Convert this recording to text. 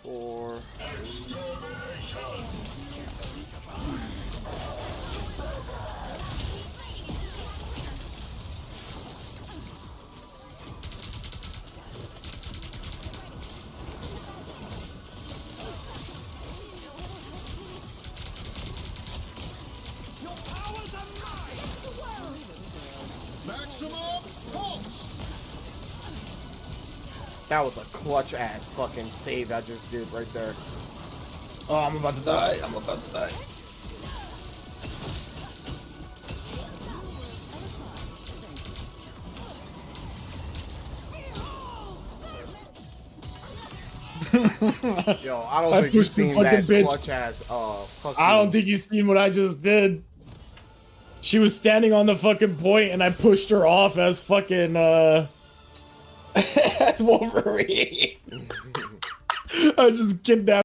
4. Maximum pulse. That was a clutch ass fucking save I just did right there. Oh, I'm about to die. I'm about to die. Yo, I don't I think you've pushed the seen that fucking bitch. clutch ass fucking... I don't think you've seen what I just did. She was standing on the fucking point and I pushed her off as fucking, as Wolverine. I just kidnapped